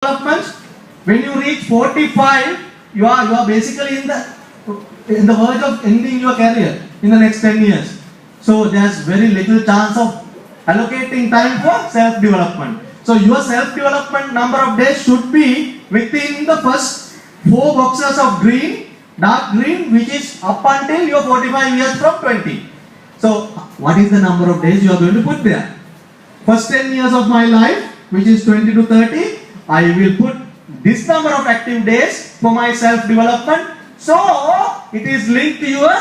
development. When you reach 45, you are basically in the verge of ending your career in the next 10 years. So there's very little chance of allocating time for self-development. So your self-development number of days should be within the first 4 boxes of green, dark green, which is up until your 45 years from 20. So what is the number of days you are going to put there? First 10 years of my life, which is 20 to 30, I will put this number of active days for my self-development. So it is linked to your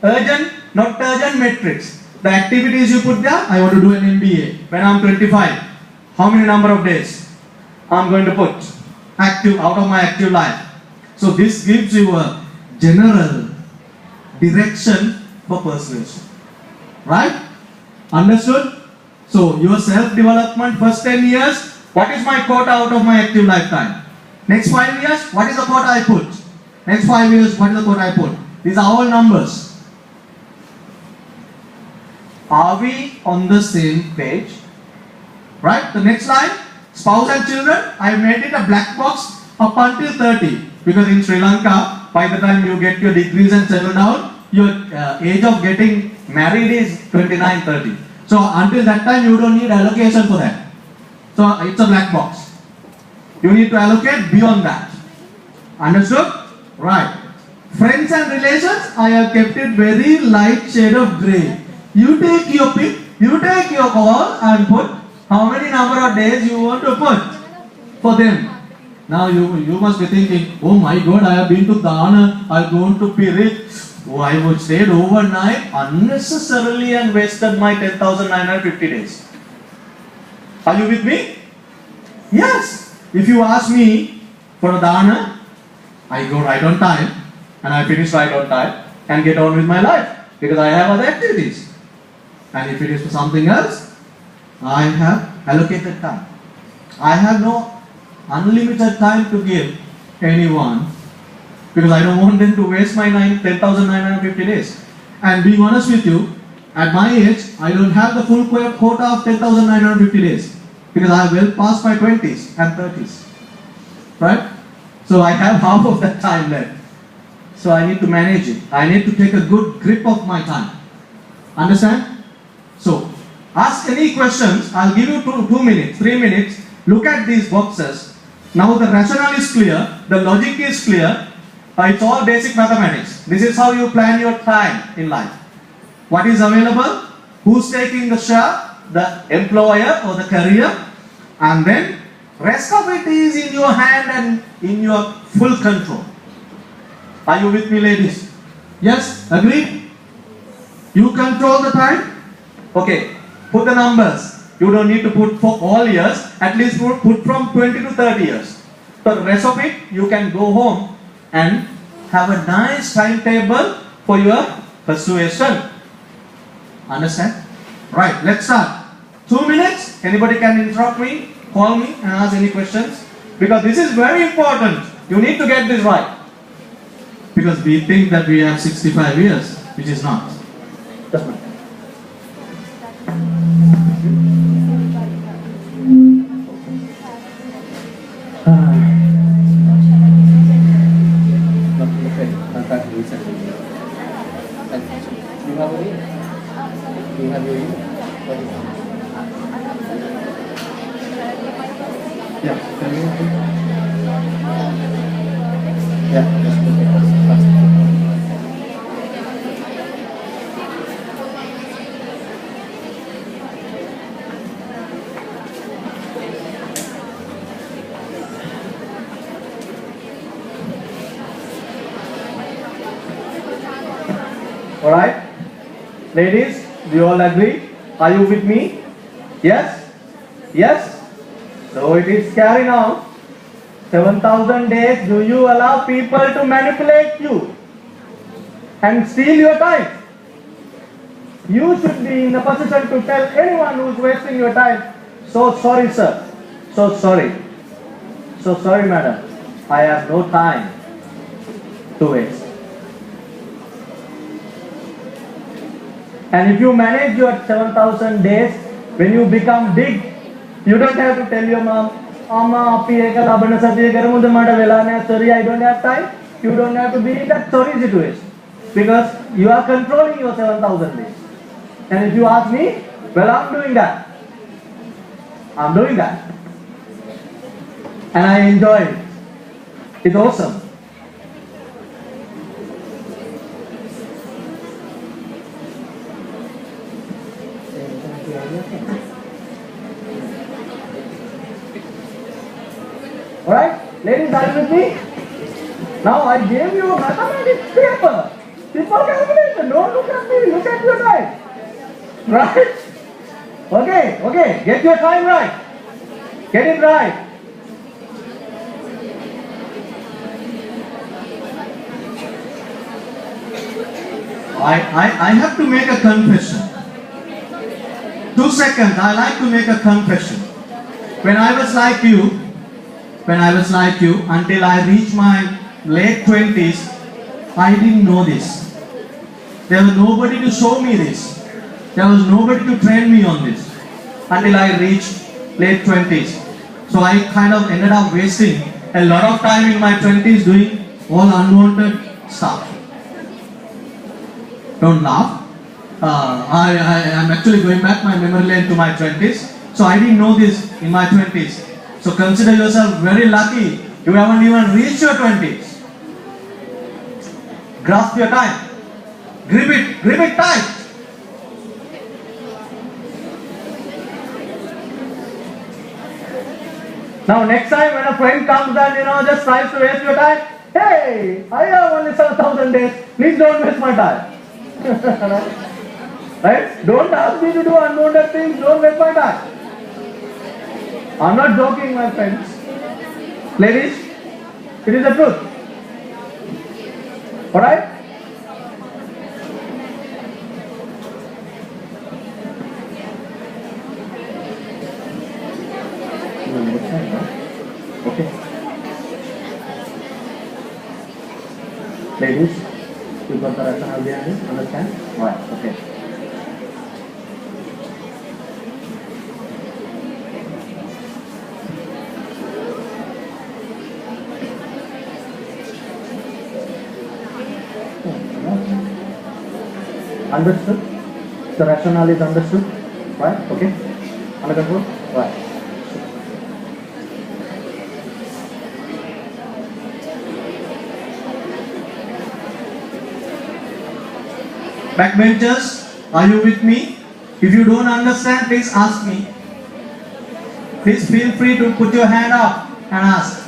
urgent, not urgent matrix. The activities you put there, I want to do an MBA when I am 25. How many number of days I am going to put active out of my active life? So this gives you a general direction for persuasion. Right? Understood? So your self-development first 10 years, what is my quota out of my active lifetime? Next 5 years, what is the quota I put? Next 5 years, what is the quota I put? These are all numbers. Are we on the same page? Right? The next slide, spouse and children, I made it a black box up until 30. Because in Sri Lanka, by the time you get your degrees and settle down, your age of getting married is 29, 30. So until that time, you don't need allocation for that. So it's a black box. You need to allocate beyond that. Understood? Right. Friends and relations, I have kept it very light shade of grey. You take your pick, you take your call and put how many number of days you want to put for them. Now you must be thinking, oh my God, I have been to Dana, I am going to be rich. Oh, I would stayed overnight unnecessarily and wasted my 10,950 days. Are you with me? Yes. If you ask me for a dana, I go right on time and I finish right on time and get on with my life because I have other activities. And if it is for something else, I have allocated time. I have no unlimited time to give anyone because I don't want them to waste my 10,950 days. And being honest with you, at my age, I don't have the full quota of 10,950 days because I have well past my 20s and 30s. Right? So I have half of that time left. So I need to manage it. I need to take a good grip of my time. Understand? So, ask any questions. I'll give you 2 minutes, 3 minutes. Look at these boxes. Now the rationale is clear. The logic is clear. It's all basic mathematics. This is how you plan your time in life. What is available? Who's taking the share? The employer or the career. And then rest of it is in your hand and in your full control. Are you with me, ladies? Yes? Agreed? You control the time? Okay. Put the numbers. You don't need to put for all years. At least put from 20 to 30 years. So the rest of it, you can go home and have a nice timetable for your persuasion. Understand? Right, let's start. 2 minutes. Anybody can interrupt me, call me and ask any questions. Because this is very important. You need to get this right. Because we think that we have 65 years, which is not. Just a minute. Alright? Ladies, do you all agree? Are you with me? Yes? Yes? So it is carry now. 7,000 days, do you allow people to manipulate you and steal your time? You should be in a position to tell anyone who is wasting your time, so sorry sir, so sorry. So sorry madam, I have no time to waste. And if you manage your 7,000 days, when you become big, you don't have to tell your mom, අපි ඒක ලබන සතිය කරමුද මට වෙලා නැහැ sorry I don't have time. You don't have to be in that sorry situation because you are controlling your 7,000 days. And if you ask me, well, I'm doing that. I'm doing that. And I enjoy it. It's awesome. Alright, ladies, are you with me? Now I gave you a mathematics paper. Simple calculation. Don't look at me, look at your time. Right? Okay, get your time right. Get it right. I have to make a confession. 2 seconds, I like to make a confession. When I was like you, until I reached my late 20s, I didn't know this. There was nobody to show me this. There was nobody to train me on this until I reached late 20s. So I kind of ended up wasting a lot of time in my 20s doing all unwanted stuff. Don't laugh. I am actually going back my memory lane to my 20s. So I didn't know this in my 20s. So consider yourself very lucky. You haven't even reached your 20s. Grasp your time. Grip it tight. Now next time when a friend comes and just tries to waste your time, hey, I have only 7,000 days. Please don't waste my time. Right? Don't ask me to do unwanted things. Don't waste my time. I'm not joking, my friends. Ladies, it is the truth. Alright? Okay. Ladies, you got the rationale behind it? Understand? Why? Okay. Understood? The rationale is understood? Right? Okay? Under control? Right. Backbenchers, are you with me? If you don't understand, please ask me. Please feel free to put your hand up and ask.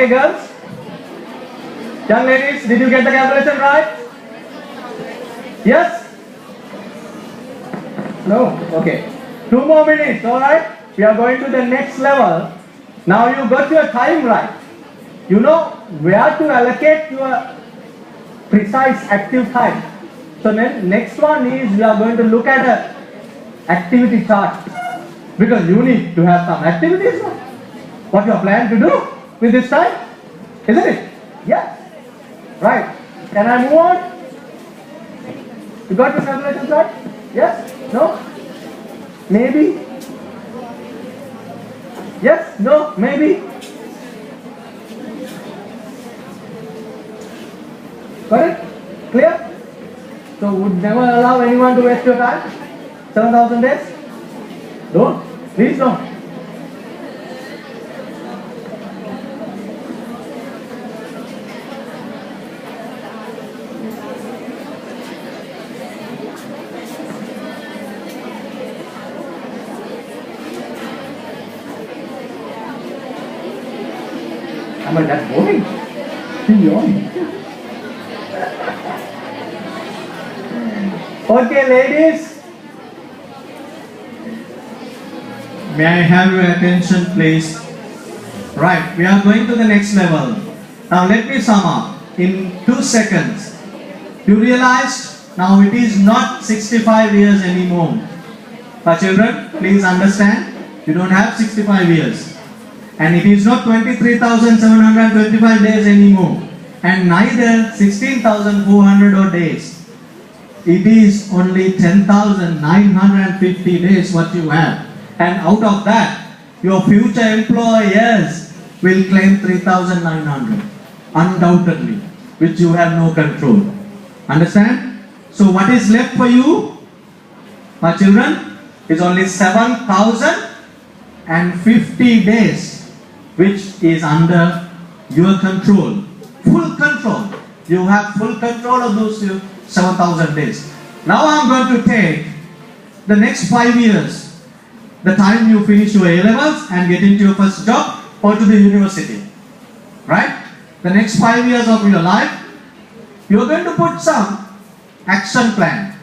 Okay, girls? Young ladies, did you get the calculation right? Yes? No? Okay. 2 more minutes, alright? We are going to the next level. Now you got your time right. You know where to allocate your precise active time. So then next one is we are going to look at a activity chart. Because you need to have some activities. What you are planning to do with this time? Isn't it? Yes. Right. Can I move on? You got your calculations right? Yes? No? Maybe? Yes? No? Maybe? Got it? Clear? So would never allow anyone to waste your time? 7,000 days? Don't. Please don't. But that's boring. Okay, ladies. May I have your attention, please? Right, we are going to the next level. Now let me sum up in 2 seconds. You realized now it is not 65 years anymore. But children, please understand, you don't have 65 years. And it is not 23,725 days anymore. And neither 16,400 odd days. It is only 10,950 days what you have. And out of that, your future employers will claim 3,900. Undoubtedly. Which you have no control. Understand? So what is left for you, my children, is only 7,050 days. Which is under your control. Full control. You have full control of those 7,000 days. Now I am going to take the next 5 years. The time you finish your A-levels and get into your first job or to the university. Right? The next 5 years of your life, you are going to put some action plan.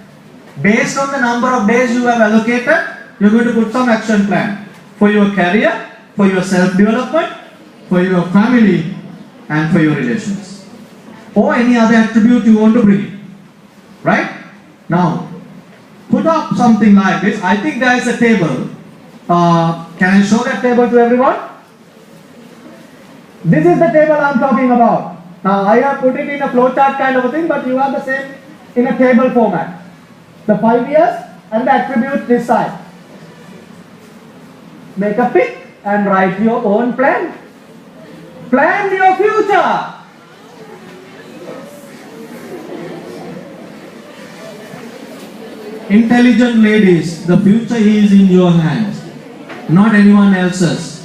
Based on the number of days you have allocated, you are going to put some action plan. For your career, for your self-development, for your family, and for your relations. Or any other attribute you want to bring in. Right? Now, put up something like this. I think there is a table. Can I show that table to everyone? This is the table I am talking about. Now, I have put it in a flowchart kind of a thing, but you have the same in a table format. The 5 years and the attribute this side. Make a pick and write your own plan. Plan your future. Intelligent ladies, the future is in your hands, not anyone else's.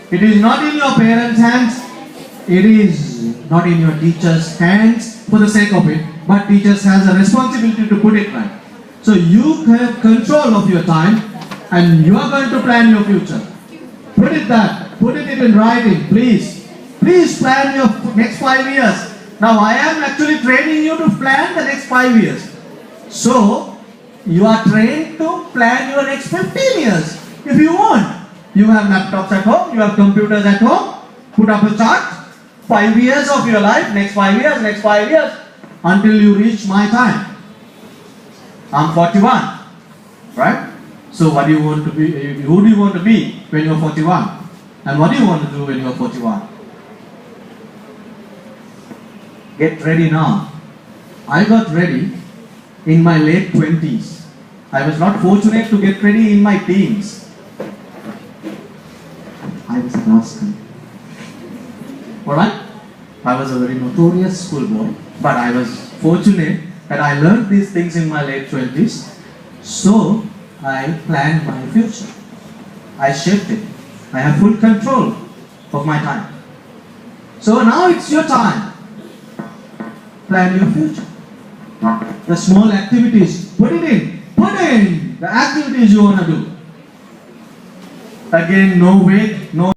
It is not in your parents' hands. It is not in your teacher's hands for the sake of it, but teachers has a responsibility to put it right. So you have control of your time and you are going to plan your future. Put it in writing, please. Please plan your next 5 years. Now I am actually training you to plan the next 5 years. So you are trained to plan your next 15 years if you want. You have laptops at home, you have computers at home. Put up a chart. 5 years of your life, next 5 years, until you reach my time. I'm 41, right? So what do you want to be? Who do you want to be when you're 41? And what do you want to do when you're 41? Get ready now. I got ready in my late 20s. I was not fortunate to get ready in my teens. I was a rascal. Alright? I was a very notorious schoolboy, but I was fortunate that I learned these things in my late 20s. So I planned my future. I shaped it. I have full control of my time. So now it's your time. Plan your future. The small activities, put it in. Put in the activities you want to do. Again, no wait, no